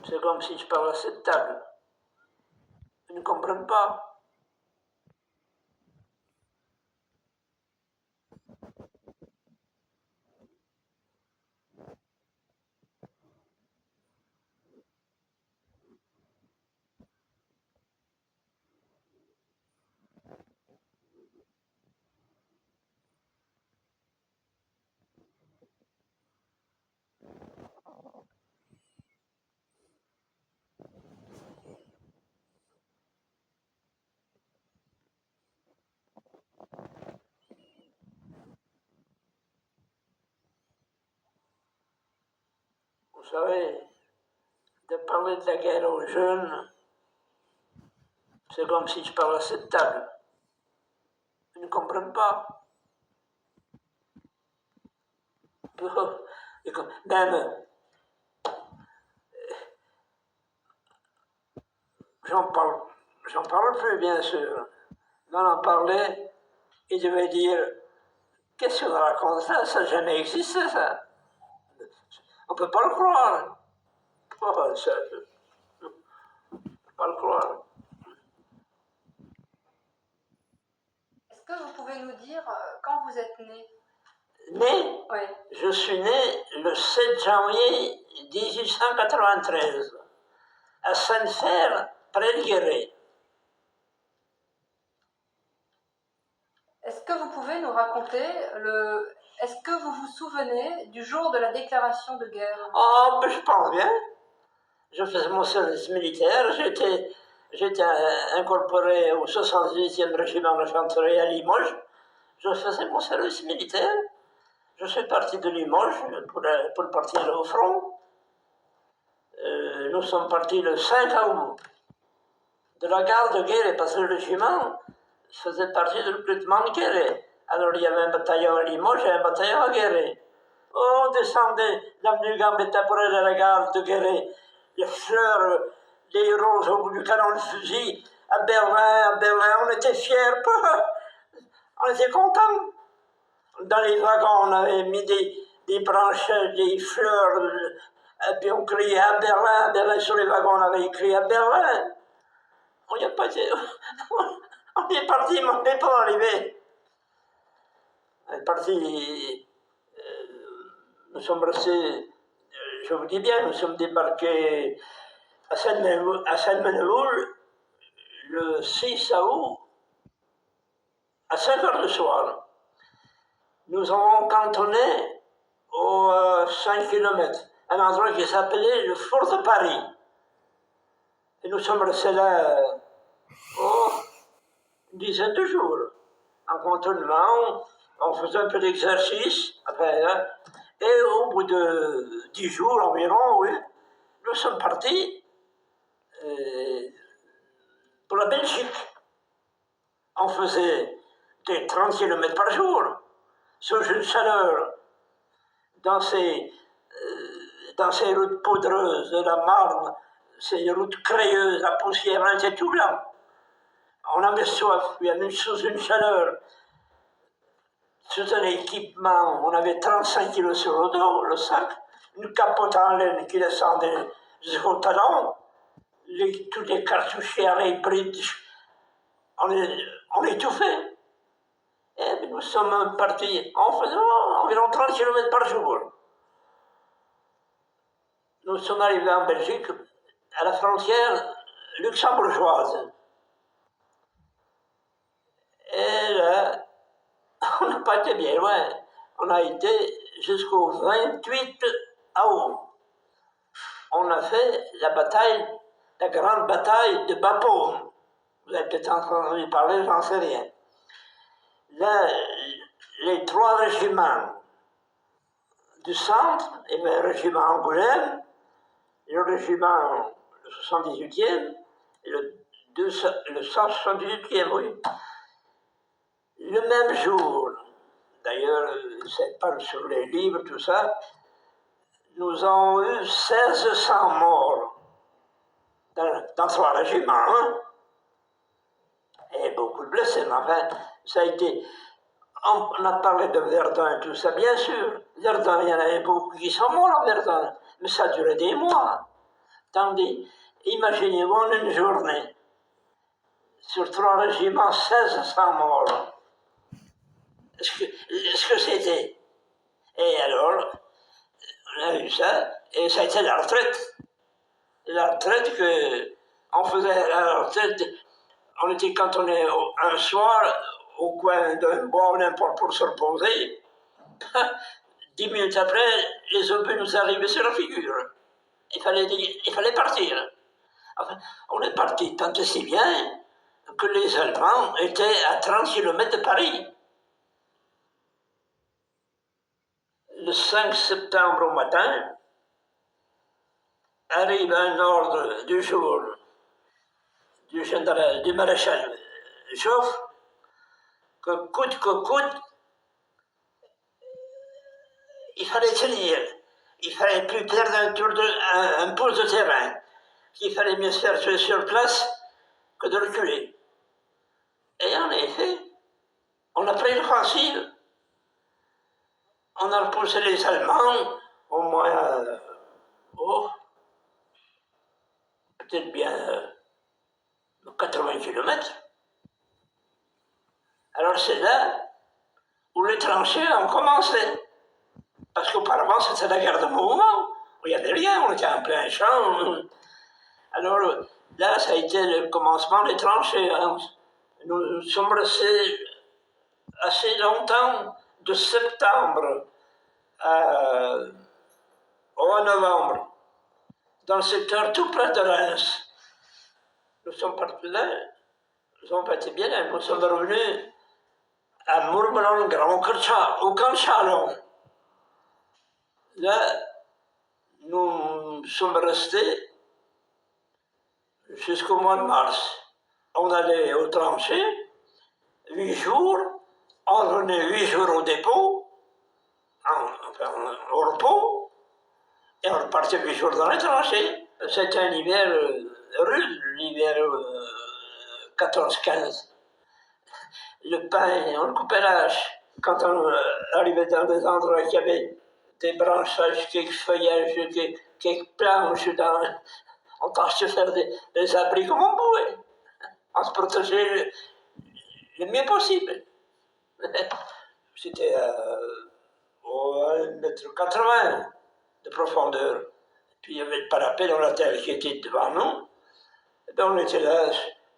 C'est comme si je parle à cette table. Ils ne comprennent pas. Vous savez, de parler de la guerre aux jeunes, c'est comme si je parlais à cette table. Ils ne comprennent pas. Même, j'en parle plus, bien sûr. Mais on en parlait, ils devaient dire, qu'est-ce qu'on raconte ça? Ça n'a jamais existé, ça. On ne peut pas le croire. Oh, ça, on ne peut pas le croire. Est-ce que vous pouvez nous dire quand vous êtes né? Né? Oui. Je suis né le 7 janvier 1893, à Saint-Fer, près de Guéret. Est-ce que vous pouvez nous raconter Est-ce que vous vous souvenez du jour de la déclaration de guerre? Oh, ben je pense bien. Je faisais mon service militaire, j'étais incorporé au 78e régiment d'infanterie à Limoges. Je faisais mon service militaire. Je suis parti de Limoges pour partir au front. Nous sommes partis le 5 août de la gare de Guéret, parce que le régiment faisait partie du recrutement de Guéret. Alors il y avait un bataillon à Limoges et un bataillon à Guéret. On descendait l'avenue Gambetta pour aller à la gare de Guéret. Les fleurs, les roses au bout du canon de fusil, à Berlin, on était fiers, on était contents. Dans les wagons, on avait mis des branches, des fleurs, et puis on criait à Berlin, sur les wagons, on avait écrit à Berlin. On n'y a pas été. On est parti, mais on n'est pas arrivé. On est parti. Nous sommes restés, je vous dis bien, nous sommes débarqués à Saint-Menehould le 6 août à 5 heures du soir. Nous avons cantonné aux 5 km, un endroit qui s'appelait le Fort de Paris. Et nous sommes restés là une dizaine de jours, en cantonnement. On faisait un peu d'exercice, après, hein, et au bout de 10 jours environ, oui, nous sommes partis pour la Belgique. On faisait des 30 km par jour, sous une chaleur, dans ces routes poudreuses de la Marne, ces routes crayeuses, la poussière, on était tout blanc. On avait soif, il y avait sous une chaleur. Sous un équipement, on avait 35 kilos sur le dos, le sac, une capote en laine qui descendait jusqu'au talon, tous les cartouchières, les bridges, on étouffait. Et nous sommes partis en faisant environ 30 km par jour. Nous sommes arrivés en Belgique, à la frontière luxembourgeoise. Et là, on n'a pas été bien loin. On a été jusqu'au 28 août. On a fait la grande bataille de Bapaume. Vous avez peut-être entendu parler, j'en sais rien. Là, les 3 régiments du centre, et le régiment Angoulême, le régiment le 78e, et le 178e, oui. Le même jour, d'ailleurs, ça parle sur les livres, tout ça, nous avons eu 1600 morts dans 3 régiments, hein, et beaucoup de blessés, mais enfin, ça a été. On a parlé de Verdun, tout ça, bien sûr. Verdun, il y en avait beaucoup qui sont morts à Verdun, mais ça a duré des mois. Tandis, imaginez-vous en une journée, sur 3 régiments, 1600 morts. Ce que c'était. Et alors, on a eu ça, et ça a été la retraite. La retraite on faisait la retraite, on était cantonné un soir au coin d'un bois ou n'importe pour se reposer. 10 minutes après, les obus nous arrivaient sur la figure. Il fallait partir. Enfin, on est parti tant et si bien que les Allemands étaient à 30 km de Paris. Le 5 septembre au matin, arrive un ordre du jour du maréchal Joffre que coûte, il fallait tenir. Il fallait plus perdre un pouce de terrain. Qu'il fallait mieux se faire tuer sur place que de reculer. Et en effet, on a pris l'offensive. On a repoussé les Allemands au moins, peut-être bien 80 km. Alors c'est là où les tranchées ont commencé. Parce qu'auparavant, c'était la guerre de mouvement, où il n'y avait rien, on était en plein champ. Alors là, ça a été le commencement des tranchées. Hein. Nous sommes restés assez longtemps, de septembre au novembre, dans le secteur tout près de Reims. Nous sommes partis là, nous sommes partis bien là, nous sommes revenus à Mourmelon-Grand, au camp Chalon. Là, nous sommes restés jusqu'au mois de mars. On allait aux tranchées, 8 jours, on revenait 8 jours au dépôt, au repos, et on repartait 8 jours dans les tranchées. C'était un hiver rude, l'hiver 14-15. Le pain, on le coupait l'âge. Quand on arrivait dans des endroits qui avaient des branchages, quelques feuillages, quelques planches, on tâchait de faire des abris comme on pouvait. On se protégeait le mieux possible. C'était à 1,80 m de profondeur. Puis il y avait le parapet dans la terre qui était devant nous. Et bien on était là,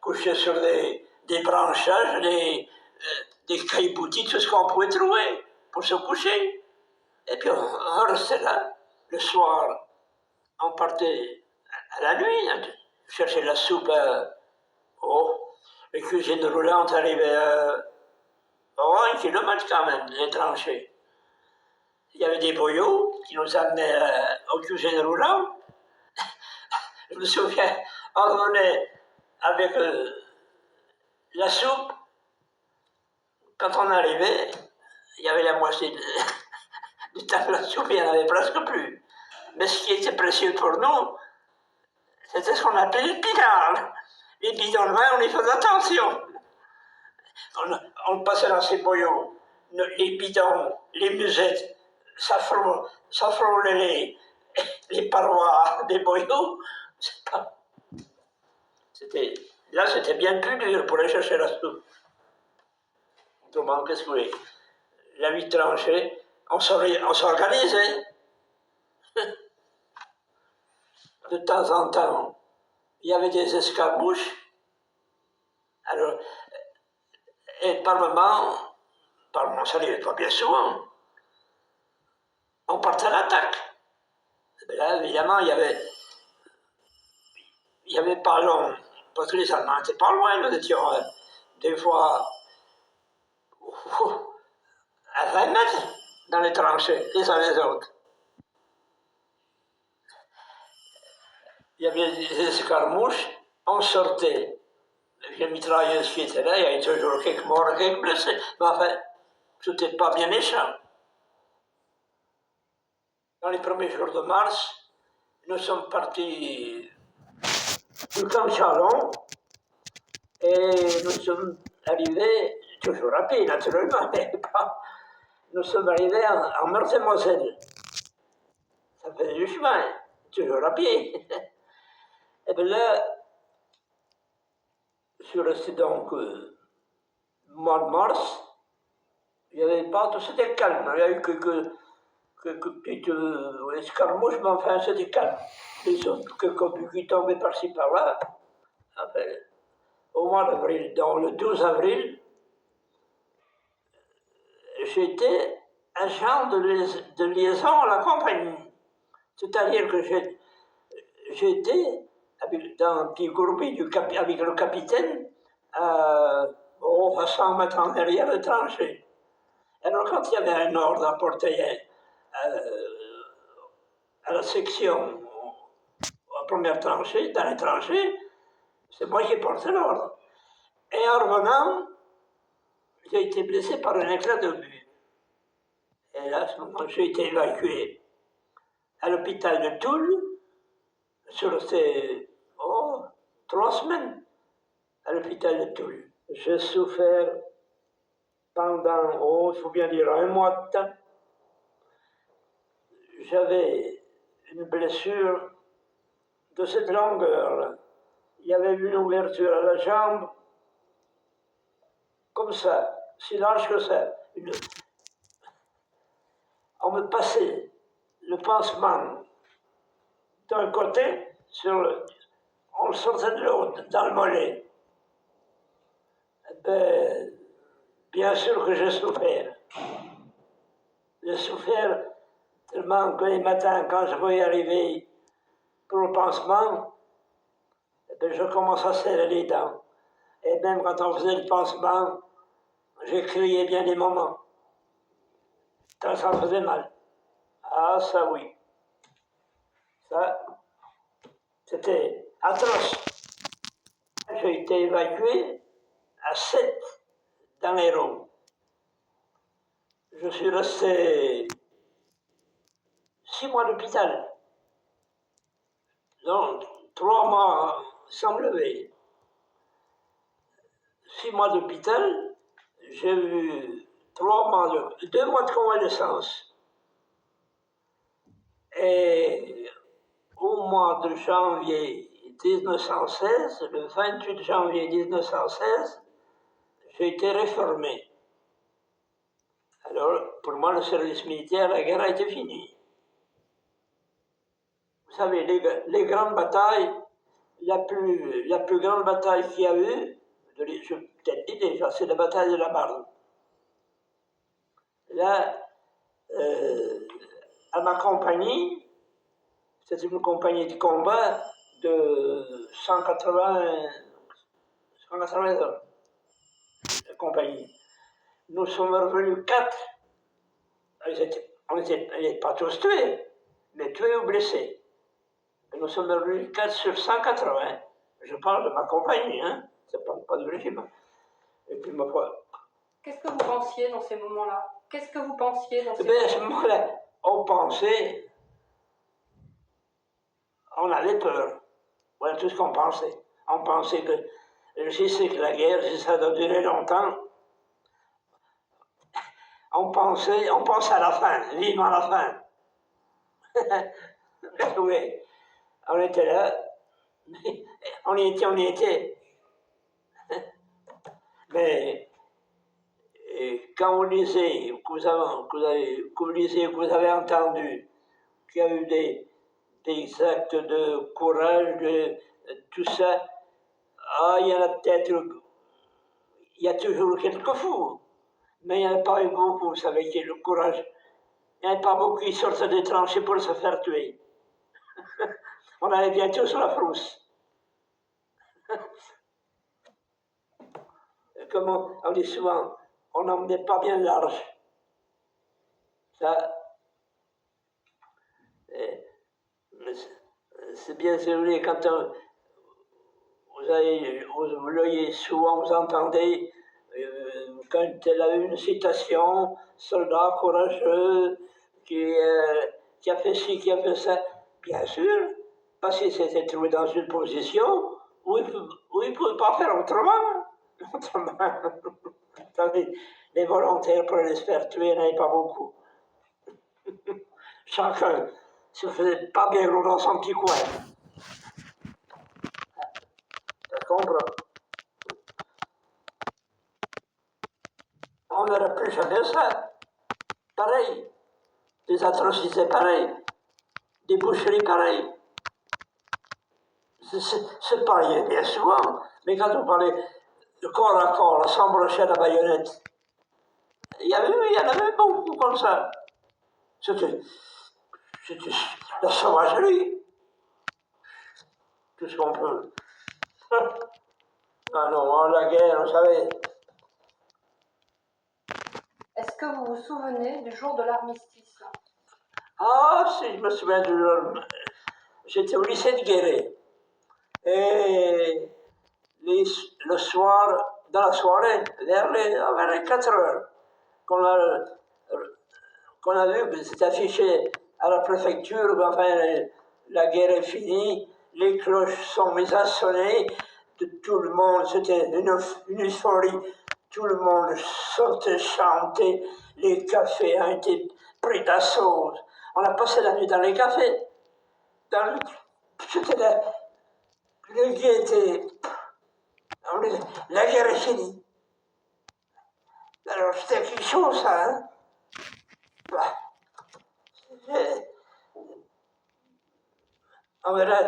couchés sur des branchages, des caillebotis, tout ce qu'on pouvait trouver pour se coucher. Et puis on restait là. Le soir, on partait à la nuit, hein, chercher la soupe. Les cuisines roulantes arrivaient à 1 km quand même, les tranchées. Il y avait des boyaux qui nous amenaient aux cuisines roulantes. Je me souviens, on revenait avec la soupe. Quand on arrivait, il y avait la moitié du temps de la soupe, il n'y en avait presque plus. Mais ce qui était précieux pour nous, c'était ce qu'on appelait les bidons. Les bidons de vin, on y faisait attention. On passait dans ces boyaux, les bidons, les musettes, ça frôlait les parois des boyaux. Là, c'était bien plus dur pour aller chercher la soupe. Autrement, qu'est-ce que vous voulez? La vie tranchée, on s'organisait. De temps en temps, il y avait des escarmouches. Alors, et par moment, ça n'arrivait pas bien souvent, on partait à l'attaque. Là, évidemment, il y avait pas long, parce que les Allemands n'étaient pas loin, nous étions des fois à 20 mètres dans les tranchées, les uns les autres. Il y avait des escarmouches, on sortait. Les mitrailleuses qui étaient là, il y avait toujours quelques morts, quelques blessés. Mais enfin, c'était pas bien méchant. Dans les premiers jours de mars, nous sommes partis du camp Chalon et nous sommes arrivés, toujours à pied naturellement, mais pas. Nous sommes arrivés en Meurthe-et-Moselle. Ça faisait du chemin, toujours à pied. Et bien là, je suis resté donc mois de mars. Il n'y avait pas tout, c'était calme. Il y a eu quelques petites escarmouches, mais enfin c'était calme. Les autres, quelques obus qui tombaient par-ci par-là. Enfin, au mois d'avril, dans le 12 avril, j'étais agent de liaison à la compagnie. C'est-à-dire que j'étais dans un petit groupe avec le capitaine à 100 mètres en arrière le tranchée. Alors quand il y avait un ordre à porter à la section, à la première tranchée, dans les tranchées, c'est moi qui portais l'ordre. Et en revenant, j'ai été blessé par un éclat d'obus. Et là, à ce moment, j'ai été évacué à l'hôpital de Toul. Je suis resté 3 semaines à l'hôpital de Toul. J'ai souffert pendant, il faut bien dire, 1 mois de temps. J'avais une blessure de cette longueur. Il y avait une ouverture à la jambe, comme ça, si large que ça. On me passait le pansement d'un côté, on le sortait de l'autre, dans le mollet. Ben, bien sûr que j'ai souffert. J'ai souffert tellement que les matins, quand je voyais arriver pour le pansement, ben, je commençais à serrer les dents. Et même quand on faisait le pansement, j'ai crié bien des moments. Quand ça me faisait mal. Ah, ça oui. Ça, c'était atroce. J'ai été évacué à 7 dans l'Hérault. Je suis resté 6 mois d'hôpital. Donc, 3 mois sans me lever. 6 mois d'hôpital, j'ai eu 2 mois de convalescence. Et au mois de janvier 1916, le 28 janvier 1916, j'ai été réformé. Alors, pour moi, le service militaire, la guerre a été finie. Vous savez, les grandes batailles, la plus grande bataille qu'il y a eu, je peut-être dit déjà, c'est la bataille de la Marne. Là, à ma compagnie, c'est une compagnie de combat de 180 hommes. La compagnie. Nous sommes revenus 4. On n'était pas tous tués, mais tués ou blessés. Et nous sommes revenus 4 sur 180. Je parle de ma compagnie, hein. C'est pas du régiment. Et puis ma foi. Qu'est-ce que vous pensiez dans ces moments-là? Qu'est-ce que vous pensiez dans ces moments-là? À ce moment-là, on pensait, on avait peur. Voilà tout ce qu'on pensait. On pensait que, je sais que la guerre, si ça doit durer longtemps, on pense à la fin, vivement la fin. Oui, on était là, on y était. Mais quand vous lisez, que vous avez entendu qu'il y a eu des actes de courage, tout ça, il y en a peut-être, il y a toujours quelques fous, mais il n'y en a pas eu beaucoup, vous savez, qui est le courage. Il n'y en a pas beaucoup qui sortent des tranchées pour se faire tuer. On avait bien tous la frousse. Comme on dit souvent, on n'emmenait pas bien large. Ça, c'est bien vrai quand vous voyez souvent, vous entendez quand elle a eu une citation, soldat courageux, qui a fait ci, qui a fait ça, bien sûr, parce qu'il s'était trouvé dans une position où il ne pouvait pas faire autrement. Les volontaires pour aller se faire tuer, il n'y en avait pas beaucoup. Chacun se faisait pas bien gros dans son petit coin. comprends. On n'aurait plus jamais ça. Pareil. Des atrocités pareilles. Des boucheries pareilles. C'est pareil bien souvent. Mais quand on parlait de corps à corps, sans brochet à la baïonnette, il y en avait beaucoup comme ça. C'était la sauvagerie. Tout ce qu'on peut. Ah non, la guerre, vous savez. Est-ce que vous vous souvenez du jour de l'armistice? Ah, si, je me souviens du jour. J'étais au lycée de Guéret. Et le soir, dans la soirée, vers les 4 heures, qu'on a vu que c'était affiché à la préfecture, enfin, la guerre est finie, les cloches sont mises à sonner, tout le monde, c'était une euphorie, tout le monde sortait chanter, les cafés ont été pris d'assaut. On a passé la nuit dans les cafés. C'était le gaieté. La guerre est finie. Alors c'était quelque chose, ça, hein? Bah, on verra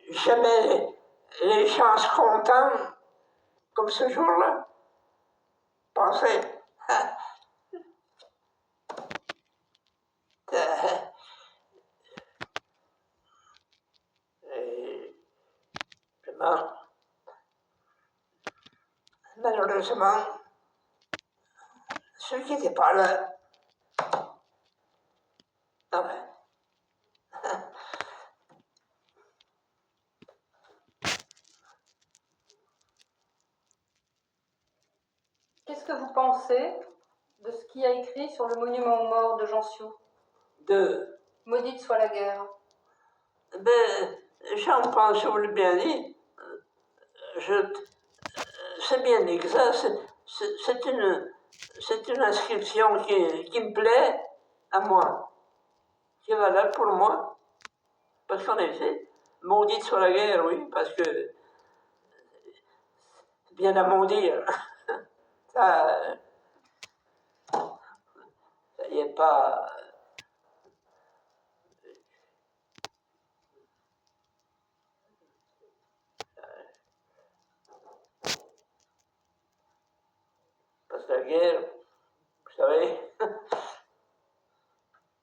jamais les gens contents comme ce jour-là. Pensez. Malheureusement, ceux qui n'étaient pas là, enfin, Qu'est-ce que vous pensez de ce qui a écrit sur le monument aux morts de Jansiou? Maudite soit la guerre. Ben, j'en pense, je vous l'ai bien dit. C'est bien dit que ça, c'est une inscription qui me plaît à moi, qui est valable pour moi. Parce qu'en effet, maudite soit la guerre, oui, parce que c'est bien à maudire. Ça y est pas. Parce que la guerre, vous savez,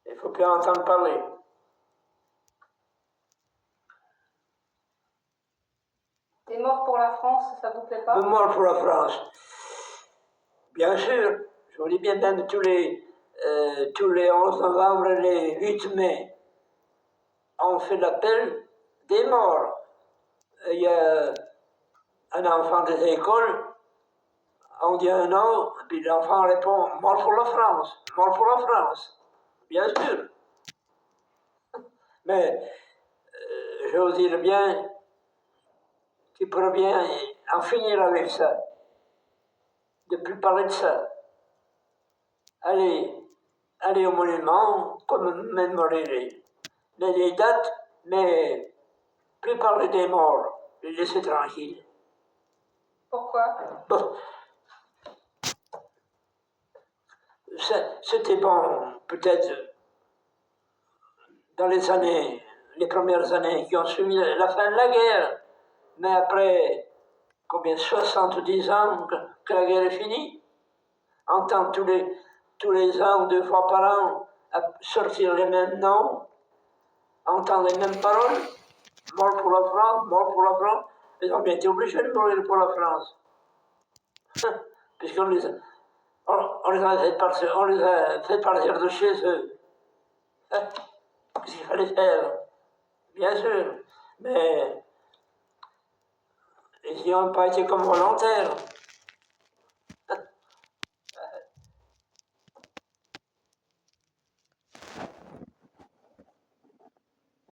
il ne faut plus entendre parler. Des morts pour la France, ça vous plaît pas? Des morts pour la France. Bien sûr, je vous dis bien, même tous les 11 novembre et les 8 mai, on fait l'appel des morts. Il y a un enfant des écoles, on dit un nom, puis l'enfant répond « Mort pour la France, mort pour la France ». Bien sûr. Mais je vous dis bien qu'il pourrait bien en finir avec ça, de ne plus parler de ça. Allez au monument, commémorer les dates, mais plus parler des morts, les laisser tranquilles. Pourquoi? Bon, c'était bon, peut-être, dans les premières années qui ont suivi la fin de la guerre, mais après, 70 ans que la guerre est finie, entendre tous les ans, 2 fois par an, sortir les mêmes noms, entendre les mêmes paroles, mort pour la France, ils ont bien été obligés de mourir pour la France. Puisqu'on les a fait partir de chez eux. Qu'est-ce qu'il fallait faire? Bien sûr, mais ils n'y ont pas été comme volontaires.